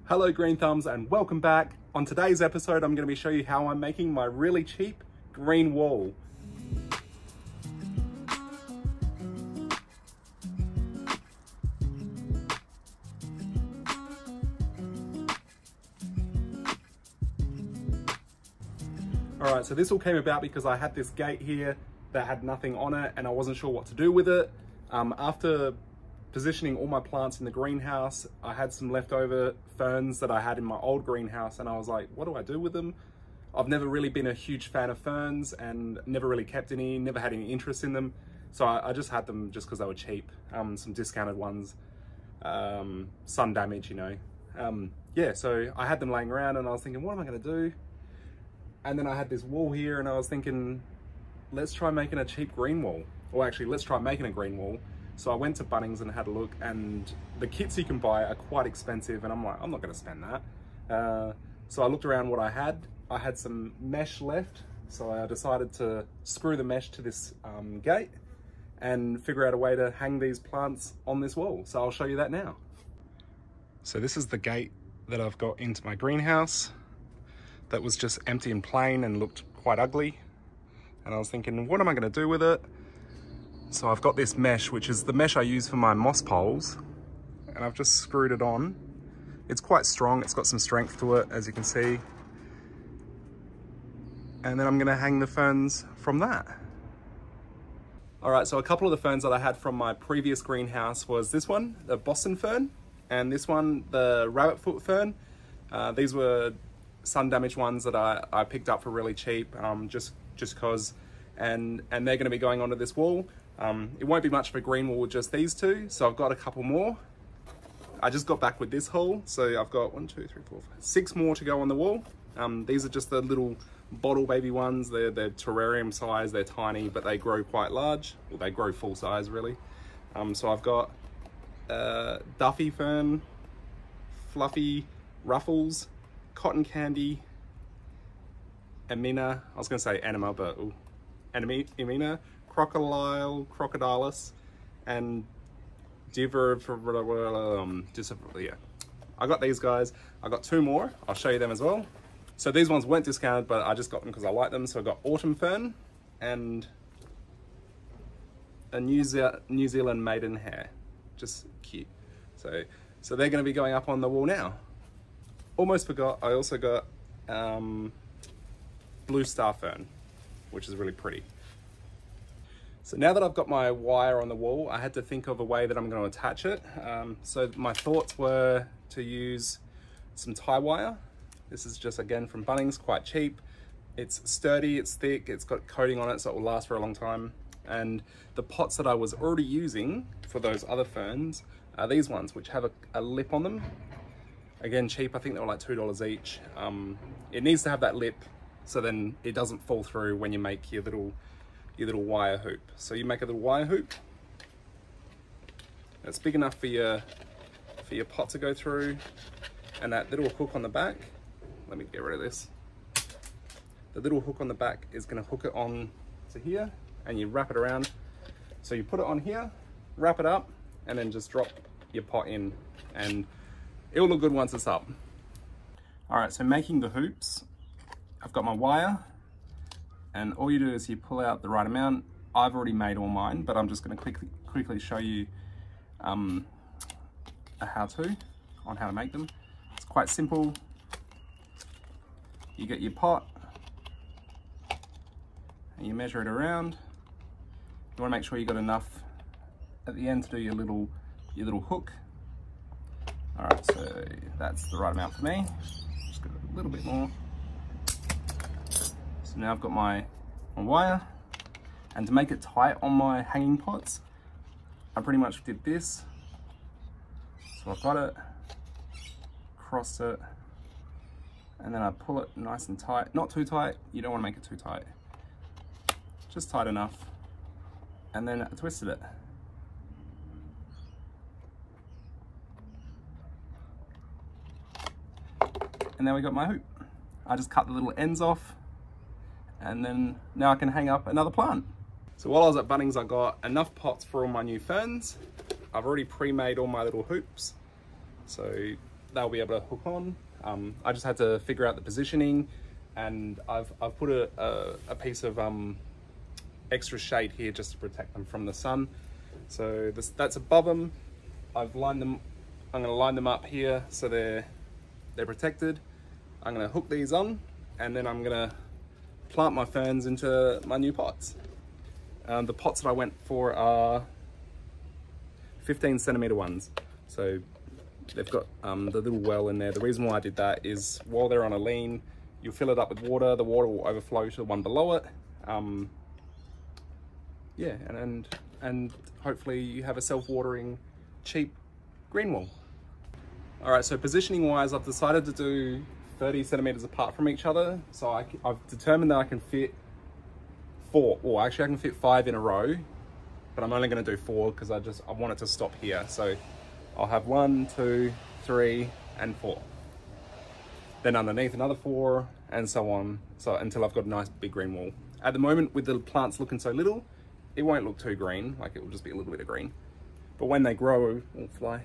Hello Green Thumbs and welcome back. On today's episode I'm going to be showing you how I'm making my really cheap green wall. Alright, so this all came about because I had this gate here that had nothing on it and I wasn't sure what to do with it. After positioning all my plants in the greenhouse, I had some leftover ferns that I had in my old greenhouse and I was like, what do I do with them? I've never really been a huge fan of ferns and never really kept any, never had any interest in them. So I just had them just because they were cheap, some discounted ones, sun damage, you know. Yeah, so I had them laying around and I was thinking, what am I gonna do? And then I had this wall here and I was thinking, let's try making a cheap green wall. Or actually, let's try making a green wall. So I went to Bunnings and had a look, and the kits you can buy are quite expensive, and I'm like, I'm not gonna spend that. So I looked around what I had. I had some mesh left, so I decided to screw the mesh to this gate and figure out a way to hang these plants on this wall. So I'll show you that now. So this is the gate that I've got into my greenhouse that was just empty and plain and looked quite ugly. And I was thinking, what am I gonna do with it? So I've got this mesh, which is the mesh I use for my moss poles, and I've just screwed it on. It's quite strong, it's got some strength to it, as you can see. And then I'm gonna hang the ferns from that. All right, so a couple of the ferns that I had from my previous greenhouse was this one, the Boston fern, and this one, the rabbit foot fern. These were sun damaged ones that I picked up for really cheap, just cause, and they're gonna be going onto this wall. It won't be much of a green wall with just these two, so I've got a couple more. I just got back with this haul, so I've got 1, 2, 3, 4, 5, 6 more to go on the wall. These are just the little bottle baby ones. They're terrarium size, they're tiny, but they grow quite large. Well, they grow full size really. So I've got Duffy fern, Fluffy, Ruffles, Cotton Candy, Amina, I was gonna say Anima, but Amina, Crocodilis, and Diver, yeah. I got these guys. I got 2 more. I'll show you them as well. So these ones weren't discounted, but I just got them because I like them. So I got Autumn Fern and a New Zealand Maidenhair. Just cute. So they're going to be going up on the wall now. Almost forgot, I also got Blue Star Fern, which is really pretty. So now that I've got my wire on the wall, I had to think of a way that I'm going to attach it. So my thoughts were to use some tie wire. This is just, again, from Bunnings, quite cheap. It's sturdy, it's thick, it's got coating on it, so it will last for a long time. And the pots that I was already using for those other ferns are these ones, which have a lip on them. Again, cheap, I think they were like $2 each. It needs to have that lip so then it doesn't fall through when you make your little wire hoop. So you make a little wire hoop that's big enough for your pot to go through, and that little hook on the back, let me get rid of this. The little hook on the back is going to hook it on to here, and you wrap it around. So you put it on here, wrap it up, and then just drop your pot in, and it will look good once it's up. All right, so making the hoops, I've got my wire, and all you do is you pull out the right amount. I've already made all mine, but I'm just going to quickly show you a how-to on how to make them. It's quite simple. You get your pot and you measure it around. You want to make sure you got enough at the end to do your little hook. All right, so that's the right amount for me. Just got a little bit more. So now I've got my wire, and to make it tight on my hanging pots, I pretty much did this. So I've got it, crossed it, and then I pull it nice and tight. Not too tight, you don't want to make it too tight. Just tight enough, and then I twisted it. And then we got my hoop. I just cut the little ends off, and then now I can hang up another plant. So while I was at Bunnings, I got enough pots for all my new ferns. I've already pre-made all my little hoops. So they'll be able to hook on. I just had to figure out the positioning, and I've put a piece of extra shade here just to protect them from the sun. So that's above them. I've lined them. I'm going to line them up here so they're protected. I'm going to hook these on, and then I'm going to plant my ferns into my new pots. The pots that I went for are 15 centimeter ones. So they've got the little well in there. The reason why I did that is while they're on a lean, you fill it up with water, the water will overflow to the one below it. Yeah, and hopefully you have a self-watering, cheap green wall. All right, so positioning wise, I've decided to do 30 centimeters apart from each other. So I've determined that I can fit 4, or actually I can fit 5 in a row, but I'm only gonna do 4 because I want it to stop here. So I'll have 1, 2, 3, and 4. Then underneath another 4, and so on, so until I've got a nice big green wall. At the moment, with the plants looking so little, it won't look too green, like it will just be a little bit of green. But when they grow, it'll fly.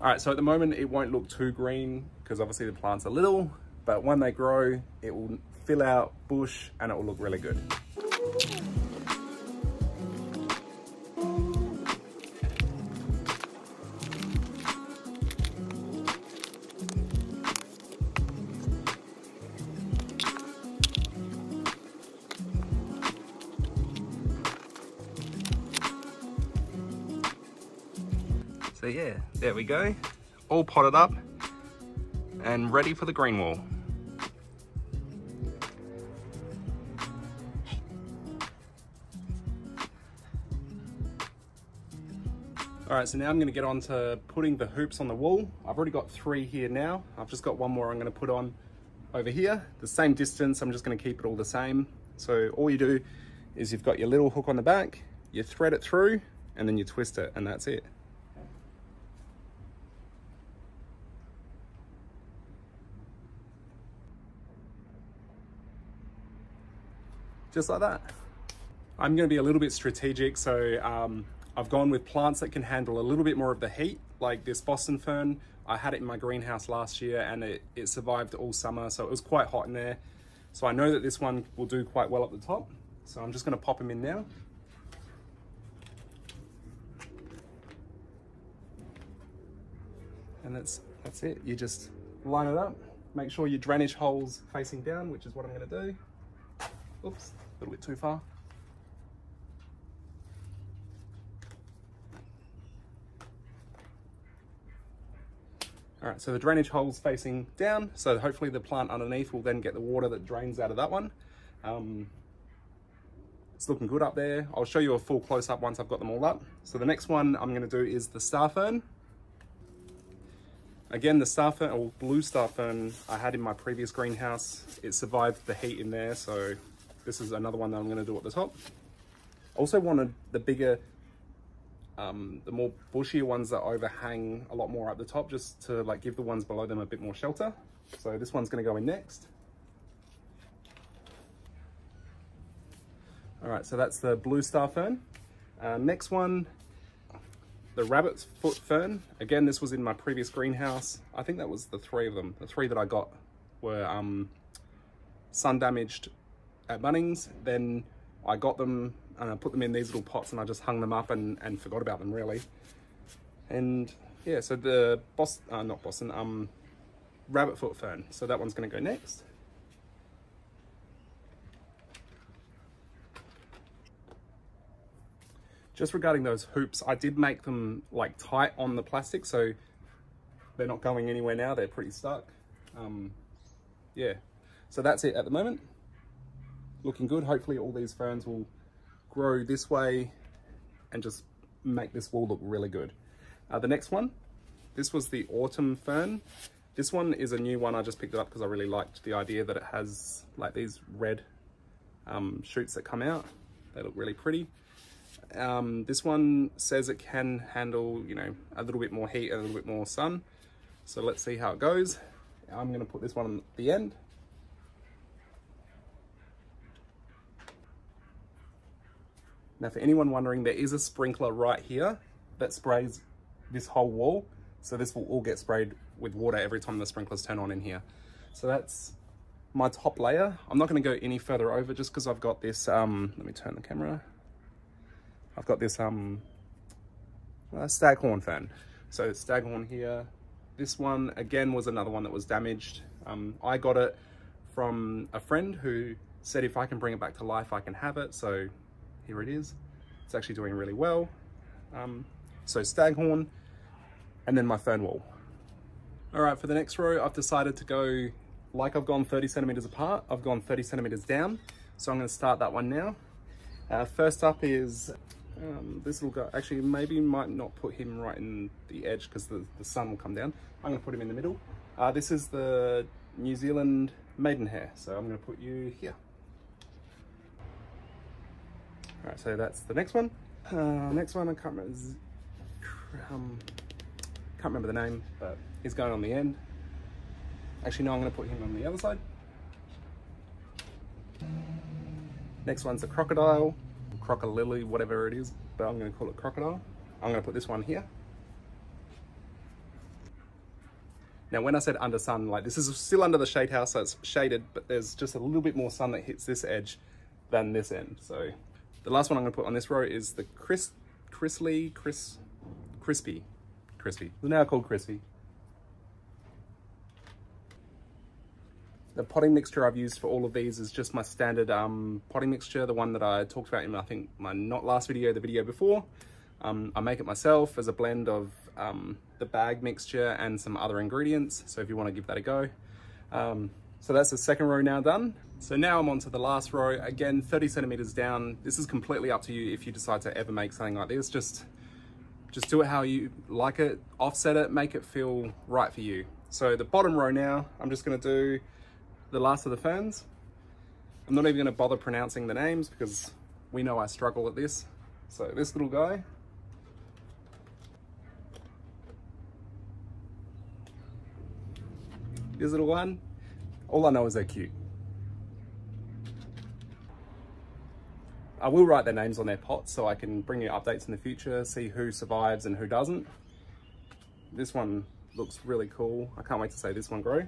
All right, so at the moment, it won't look too green because obviously the plants are little, but when they grow, it will fill out bush and it will look really good. So yeah, there we go. All potted up and ready for the green wall. All right, so now I'm gonna get on to putting the hoops on the wall. I've already got 3 here now. I've just got 1 more I'm gonna put on over here. The same distance, I'm just gonna keep it all the same. So all you do is you've got your little hook on the back, you thread it through, and then you twist it, and that's it. Just like that. I'm gonna be a little bit strategic, so I've gone with plants that can handle a little bit more of the heat, like this Boston fern. I had it in my greenhouse last year and it survived all summer, so it was quite hot in there. So I know that this one will do quite well at the top. So I'm just gonna pop him in now. And that's it. You just line it up. Make sure your drainage hole's facing down, which is what I'm gonna do. Oops, a little bit too far. All right, so the drainage hole's facing down, so hopefully the plant underneath will then get the water that drains out of that one. It's looking good up there. I'll show you a full close-up once I've got them all up. So the next one I'm gonna do is the star fern. Again, the star fern, or blue star fern, I had in my previous greenhouse. It survived the heat in there, so this is another one that I'm gonna do at the top. Also wanted the bigger, the more bushier ones that overhang a lot more at the top, just to like give the ones below them a bit more shelter. So this one's gonna go in next. All right, so that's the blue star fern. Next one, the rabbit's foot fern. Again, this was in my previous greenhouse. I think that was the 3 of them. The 3 that I got were sun damaged at Bunnings. Then I got them and I put them in these little pots and I just hung them up and forgot about them really. And yeah, so the rabbit foot fern. So that one's gonna go next. Just regarding those hoops, I did make them like tight on the plastic, so they're not going anywhere now. They're pretty stuck. Yeah, so that's it at the moment. Looking good. Hopefully all these ferns will grow this way and just make this wall look really good. The next one, this was the autumn fern. This one is a new one. I just picked it up because I really liked the idea that it has like these red shoots that come out. They look really pretty. This one says it can handle, you know, a little bit more heat and a little bit more sun. So let's see how it goes. I'm going to put this one at the end. Now, for anyone wondering, there is a sprinkler right here. that sprays this whole wall. So this will all get sprayed with water every time the sprinklers turn on in here. So that's my top layer. I'm not going to go any further over just because I've got this, let me turn the camera. I've got this staghorn fern. So staghorn here. This one again was another one that was damaged. I got it from a friend who said if I can bring it back to life, I can have it. So here it is. It's actually doing really well. So staghorn, and then my fern wall. All right, for the next row, I've decided to go, like I've gone 30 centimeters apart, I've gone 30 centimeters down. So I'm gonna start that one now. First up is this little guy. Actually, maybe might not put him right in the edge because the sun will come down. I'm gonna put him in the middle. This is the New Zealand Maidenhair. So I'm gonna put you here. All right, so that's the next one. Next one, I can't remember the name, but he's going on the end. Actually, no, I'm going to put him on the other side. Next one's a crocodile, crocodile, whatever it is, but I'm going to call it crocodile. I'm going to put this one here. Now, when I said under sun, like this is still under the shade house, so it's shaded, but there's just a little bit more sun that hits this edge than this end. So the last one I'm going to put on this row is the Crispy. It's now called Crispy. The potting mixture I've used for all of these is just my standard potting mixture, the one that I talked about in, I think, my not last video, the video before. I make it myself as a blend of the bag mixture and some other ingredients, so if you want to give that a go. So that's the second row now done. So now I'm on to the last row, again 30 centimeters down. This is completely up to you if you decide to ever make something like this. Just do it how you like it, offset it, make it feel right for you. So the bottom row now, I'm just going to do the last of the ferns. I'm not even going to bother pronouncing the names because we know I struggle at this. So this little guy. This little one. All I know is they're cute. I will write their names on their pots so I can bring you updates in the future, see who survives and who doesn't. This one looks really cool. I can't wait to see this one grow.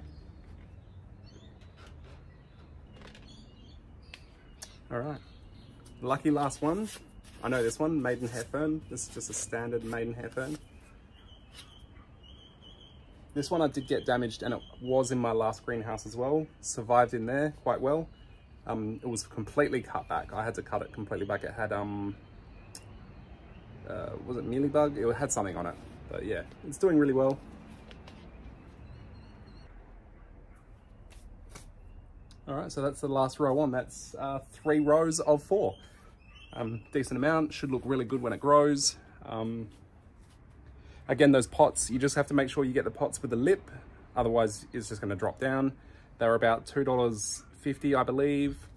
All right, lucky last one. I know this one, Maidenhair Fern. This is just a standard Maidenhair Fern. This one I did get damaged and it was in my last greenhouse as well. Survived in there quite well. It was completely cut back. I had to cut it completely back. It had, was it mealybug? It had something on it, but yeah, it's doing really well. All right, so that's the last row on. That's 3 rows of 4. Decent amount, should look really good when it grows. Again, those pots, you just have to make sure you get the pots with the lip, otherwise it's just gonna drop down. They're about $2.50, I believe.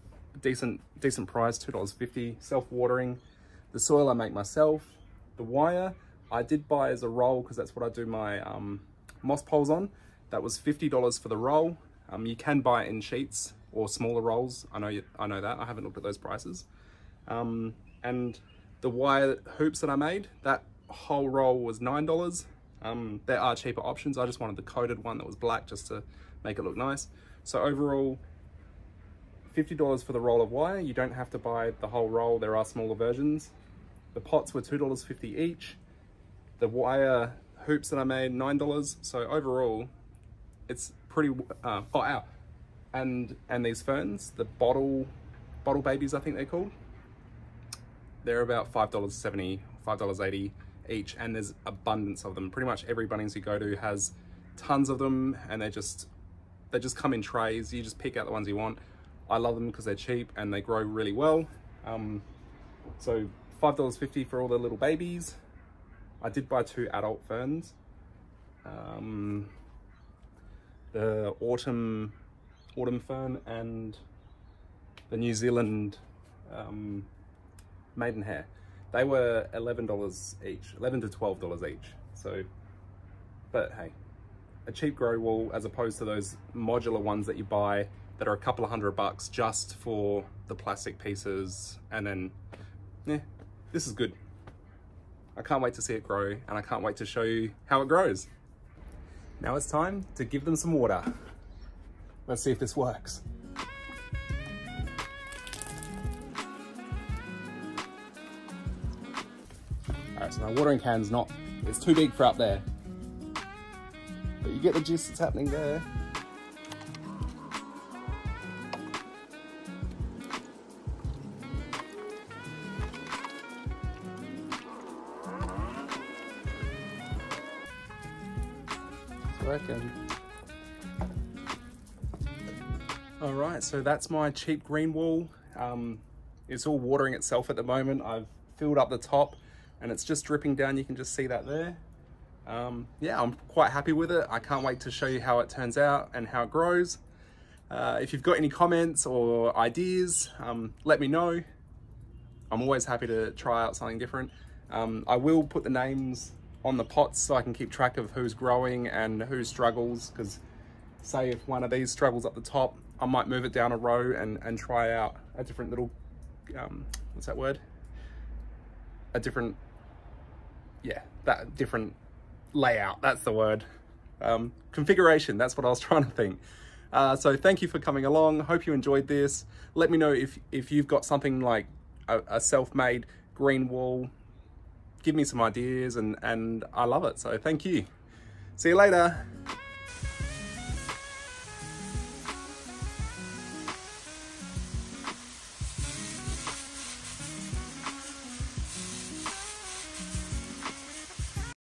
Decent price, $2.50, self-watering. The soil I make myself. The wire, I did buy as a roll because that's what I do my moss poles on. That was $50 for the roll. You can buy it in sheets or smaller rolls. I know that. I haven't looked at those prices. And the wire hoops that I made, that whole roll was $9. There are cheaper options. I just wanted the coated one that was black just to make it look nice. So overall, $50 for the roll of wire. You don't have to buy the whole roll. There are smaller versions. The pots were $2.50 each. The wire hoops that I made, $9. So overall, it's pretty, oh, ow. And these ferns, the bottle babies, I think they're called. They're about $5.70, $5.80 each, and there's abundance of them. Pretty much every Bunnings you go to has tons of them, and they just come in trays. You just pick out the ones you want. I love them because they're cheap and they grow really well. So $5.50 for all the little babies. I did buy 2 adult ferns. The autumn fern and the New Zealand Maidenhair. They were $11 each, $11 to $12 each. So, but hey, a cheap grow wall as opposed to those modular ones that you buy that are a couple of $100 just for the plastic pieces. And then, yeah, this is good. I can't wait to see it grow, and I can't wait to show you how it grows. Now it's time to give them some water. Let's see if this works. All right, so my watering can's it's too big for up there. But you get the gist that's happening there. All right, so that's my cheap green wall. It's all watering itself at the moment. I've filled up the top and it's just dripping down. You can just see that there. Yeah, I'm quite happy with it. I can't wait to show you how it turns out and how it grows. If you've got any comments or ideas, let me know. I'm always happy to try out something different. I will put the names on the pots so I can keep track of who's growing and who struggles, because say if one of these struggles up the top, I might move it down a row and try out a different little, what's that word? A different, yeah, that different layout, that's the word. Configuration, that's what I was trying to think. So thank you for coming along. Hope you enjoyed this. Let me know if you've got something like a self-made green wall. Give me some ideas, and I love it. So thank you. See you later.